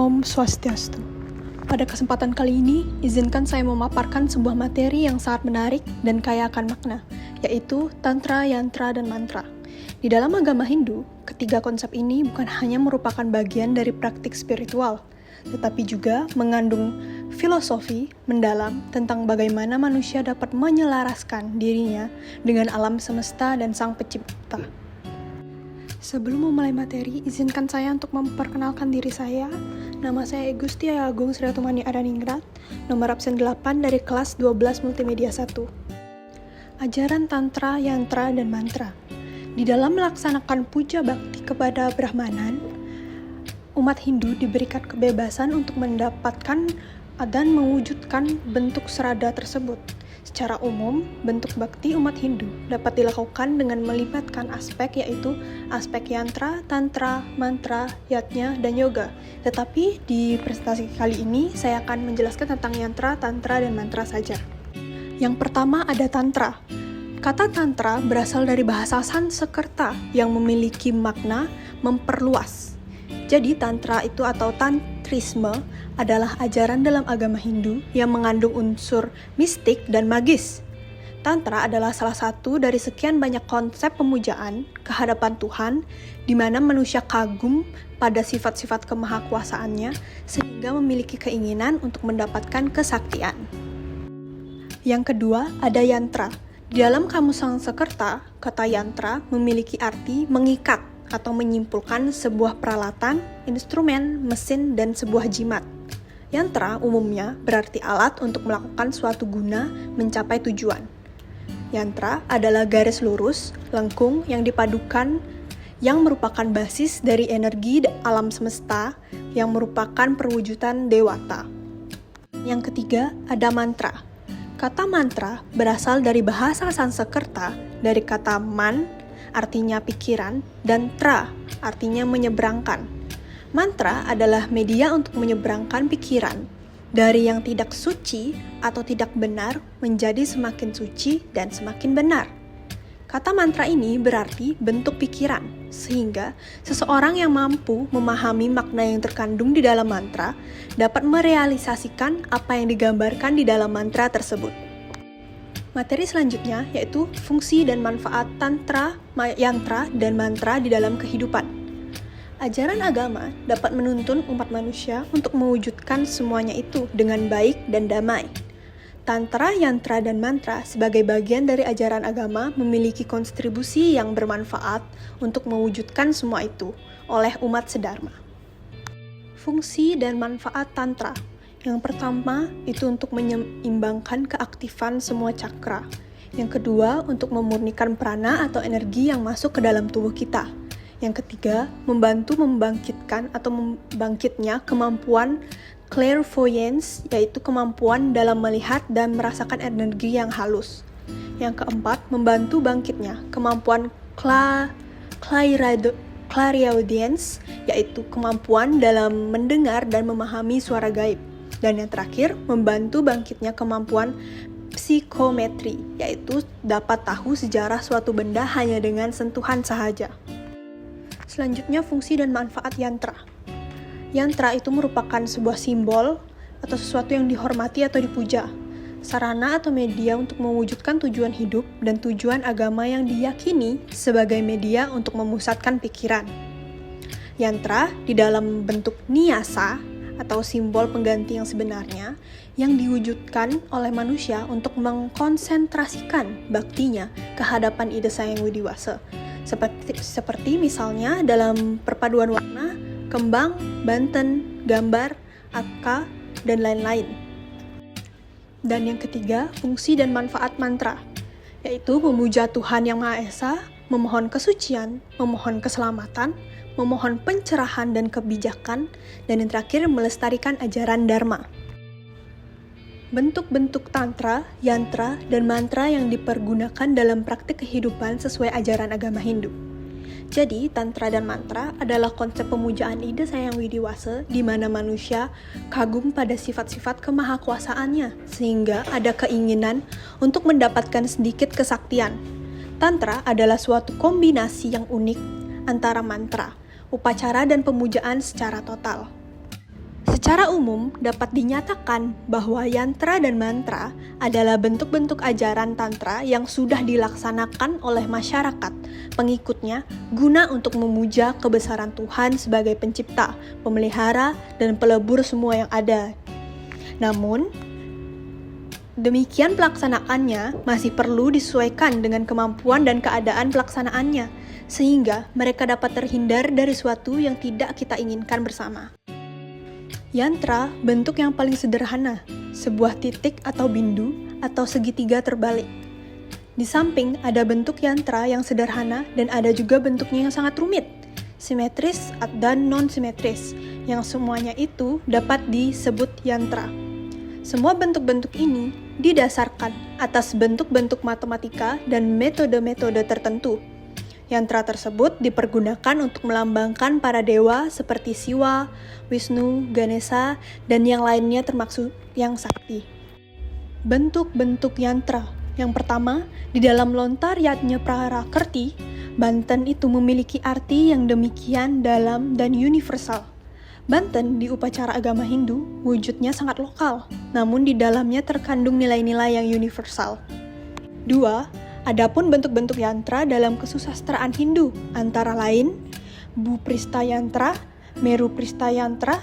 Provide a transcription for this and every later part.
Om Swastiastu. Pada kesempatan kali ini, izinkan saya memaparkan sebuah materi yang sangat menarik dan kaya akan makna, yaitu Tantra, Yantra, dan Mantra. Di dalam agama Hindu, ketiga konsep ini bukan hanya merupakan bagian dari praktik spiritual, tetapi juga mengandung filosofi mendalam tentang bagaimana manusia dapat menyelaraskan dirinya dengan alam semesta dan Sang Pencipta. Sebelum memulai materi, izinkan saya untuk memperkenalkan diri saya. Nama saya Gusti Agung Sriatumani Adaningrat, nomor absen 8 dari kelas 12 Multimedia 1. Ajaran Tantra, Yantra, dan Mantra. Di dalam melaksanakan puja bakti kepada Brahmanan, umat Hindu diberikan kebebasan untuk mendapatkan dan mewujudkan bentuk serada tersebut. Secara umum, bentuk bakti umat Hindu dapat dilakukan dengan melibatkan aspek yaitu aspek yantra, tantra, mantra, yatnya, dan yoga. Tetapi di presentasi kali ini saya akan menjelaskan tentang yantra, tantra, dan mantra saja. Yang pertama ada tantra. Kata tantra berasal dari bahasa Sanskerta yang memiliki makna memperluas. Jadi tantra itu atau tantrisme adalah ajaran dalam agama Hindu yang mengandung unsur mistik dan magis. Tantra adalah salah satu dari sekian banyak konsep pemujaan kehadapan Tuhan di mana manusia kagum pada sifat-sifat kemahakuasaannya sehingga memiliki keinginan untuk mendapatkan kesaktian. Yang kedua ada yantra. Di dalam kamus Sanskerta, kata yantra memiliki arti mengikat atau menyimpulkan sebuah peralatan, instrumen, mesin, dan sebuah jimat. Yantra umumnya berarti alat untuk melakukan suatu guna mencapai tujuan. Yantra adalah garis lurus, lengkung yang dipadukan yang merupakan basis dari energi alam semesta yang merupakan perwujudan dewata. Yang ketiga ada mantra. Kata mantra berasal dari bahasa Sanskerta dari kata man, artinya pikiran, dan tra, artinya menyeberangkan. Mantra adalah media untuk menyeberangkan pikiran dari yang tidak suci atau tidak benar menjadi semakin suci dan semakin benar. Kata mantra ini berarti bentuk pikiran, sehingga seseorang yang mampu memahami makna yang terkandung di dalam mantra dapat merealisasikan apa yang digambarkan di dalam mantra tersebut. Materi selanjutnya yaitu fungsi dan manfaat tantra, yantra, dan mantra di dalam kehidupan. Ajaran agama dapat menuntun umat manusia untuk mewujudkan semuanya itu dengan baik dan damai. Tantra, yantra, dan mantra sebagai bagian dari ajaran agama memiliki kontribusi yang bermanfaat untuk mewujudkan semua itu oleh umat sedharma. Fungsi dan manfaat tantra. Yang pertama, itu untuk menyeimbangkan keaktifan semua cakra. Yang kedua, untuk memurnikan prana atau energi yang masuk ke dalam tubuh kita. Yang ketiga, membantu membangkitkan atau membangkitnya kemampuan clairvoyance, yaitu kemampuan dalam melihat dan merasakan energi yang halus. Yang keempat, membantu bangkitnya kemampuan clairaudience, yaitu kemampuan dalam mendengar dan memahami suara gaib. Dan yang terakhir, membantu bangkitnya kemampuan psikometri, yaitu dapat tahu sejarah suatu benda hanya dengan sentuhan sahaja. Selanjutnya, fungsi dan manfaat yantra. Yantra itu merupakan sebuah simbol atau sesuatu yang dihormati atau dipuja, sarana atau media untuk mewujudkan tujuan hidup dan tujuan agama yang diyakini sebagai media untuk memusatkan pikiran. Yantra di dalam bentuk niyasa atau simbol pengganti yang sebenarnya yang diwujudkan oleh manusia untuk mengkonsentrasikan baktinya ke hadapan ide Sang Widiwasa. Seperti misalnya dalam perpaduan warna, kembang, banten, gambar, akka, dan lain-lain. Dan yang ketiga, fungsi dan manfaat mantra, yaitu memuja Tuhan Yang Maha Esa, memohon kesucian, memohon keselamatan, memohon pencerahan dan kebijakan, dan yang terakhir melestarikan ajaran Dharma. Bentuk-bentuk tantra, yantra, dan mantra yang dipergunakan dalam praktik kehidupan sesuai ajaran agama Hindu. Jadi, tantra dan mantra adalah konsep pemujaan ide Sang Widiwasa di mana manusia kagum pada sifat-sifat kemahakuasaannya sehingga ada keinginan untuk mendapatkan sedikit kesaktian. Tantra adalah suatu kombinasi yang unik antara mantra, upacara, dan pemujaan secara total. Secara umum, dapat dinyatakan bahwa yantra dan mantra adalah bentuk-bentuk ajaran tantra yang sudah dilaksanakan oleh masyarakat pengikutnya guna untuk memuja kebesaran Tuhan sebagai pencipta, pemelihara, dan pelebur semua yang ada. Namun, demikian pelaksanaannya masih perlu disesuaikan dengan kemampuan dan keadaan pelaksanaannya, sehingga mereka dapat terhindar dari sesuatu yang tidak kita inginkan bersama. Yantra bentuk yang paling sederhana, sebuah titik atau bindu atau segitiga terbalik. Di samping ada bentuk yantra yang sederhana dan ada juga bentuknya yang sangat rumit, simetris dan non-simetris, yang semuanya itu dapat disebut yantra. Semua bentuk-bentuk ini didasarkan atas bentuk-bentuk matematika dan metode-metode tertentu. Yantra tersebut dipergunakan untuk melambangkan para dewa seperti Siwa, Wisnu, Ganesha, dan yang lainnya termasuk yang sakti. Bentuk-bentuk yantra. Yang pertama, di dalam lontar Yajnaprarakrti, Banten itu memiliki arti yang demikian dalam dan universal. Banten di upacara agama Hindu wujudnya sangat lokal, namun di dalamnya terkandung nilai-nilai yang universal. 2. Adapun bentuk-bentuk yantra dalam kesusastraan Hindu, antara lain Bhuprishta Yantra, Meru Prishta Yantra,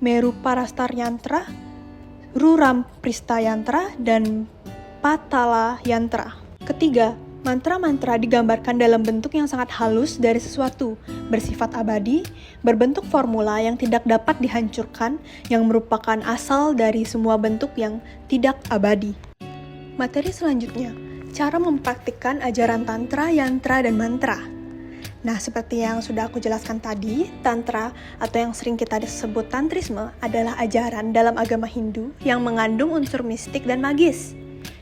Meru Parastar Yantra, Ruramprishta Yantra, dan Patala Yantra. Ketiga, mantra-mantra digambarkan dalam bentuk yang sangat halus dari sesuatu, bersifat abadi, berbentuk formula yang tidak dapat dihancurkan, yang merupakan asal dari semua bentuk yang tidak abadi. Materi selanjutnya, cara mempraktikkan ajaran tantra, yantra, dan mantra. Nah, seperti yang sudah aku jelaskan tadi, tantra atau yang sering kita sebut tantrisme adalah ajaran dalam agama Hindu yang mengandung unsur mistik dan magis.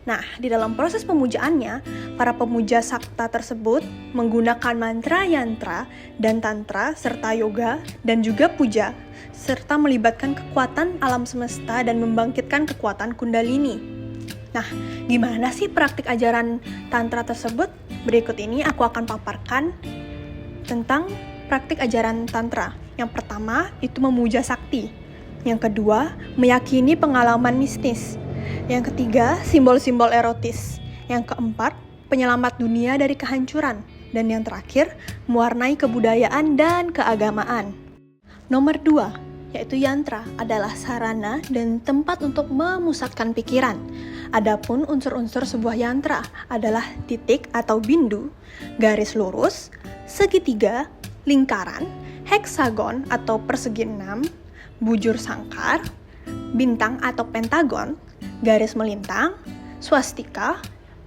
Nah, di dalam proses pemujaannya, para pemuja sakta tersebut menggunakan mantra, yantra, dan tantra, serta yoga, dan juga puja, serta melibatkan kekuatan alam semesta dan membangkitkan kekuatan kundalini. Nah, gimana sih praktik ajaran tantra tersebut? Berikut ini aku akan paparkan tentang praktik ajaran tantra. Yang pertama, itu memuja sakti. Yang kedua, meyakini pengalaman mistis. Yang ketiga, simbol-simbol erotis. Yang keempat, penyelamat dunia dari kehancuran. Dan yang terakhir, mewarnai kebudayaan dan keagamaan. Nomor 2, yaitu yantra adalah sarana dan tempat untuk memusatkan pikiran. Adapun unsur-unsur sebuah yantra adalah titik atau bindu, garis lurus, segitiga, lingkaran, heksagon atau persegi 6, bujur sangkar, bintang atau pentagon, garis melintang, swastika,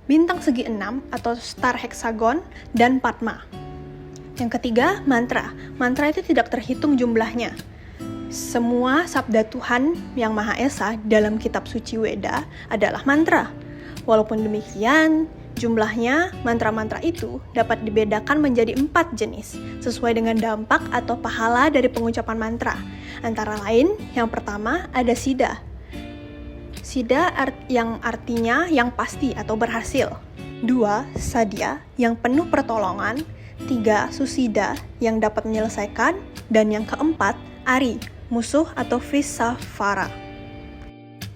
bintang segi 6 atau star heksagon, dan padma. Yang ketiga, mantra. Mantra itu tidak terhitung jumlahnya. Semua sabda Tuhan yang Maha Esa dalam kitab suci Weda adalah mantra. Walaupun demikian, jumlahnya mantra-mantra itu dapat dibedakan menjadi 4 jenis, sesuai dengan dampak atau pahala dari pengucapan mantra. Antara lain, yang pertama ada Siddha. Siddha yang artinya yang pasti atau berhasil. 2. Sadhya, yang penuh pertolongan. 3. Susiddha, yang dapat menyelesaikan. Dan yang keempat, Ari, musuh atau Visavara.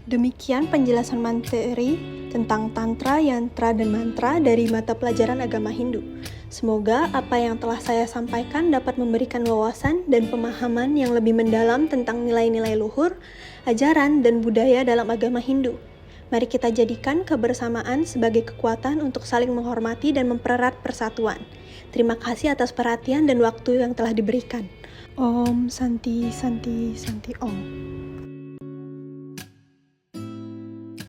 Demikian penjelasan materi tentang tantra, yantra, dan mantra dari mata pelajaran agama Hindu. Semoga apa yang telah saya sampaikan dapat memberikan wawasan dan pemahaman yang lebih mendalam tentang nilai-nilai luhur, ajaran, dan budaya dalam agama Hindu. Mari kita jadikan kebersamaan sebagai kekuatan untuk saling menghormati dan mempererat persatuan. Terima kasih atas perhatian dan waktu yang telah diberikan. Om Santi Santi Santi Om.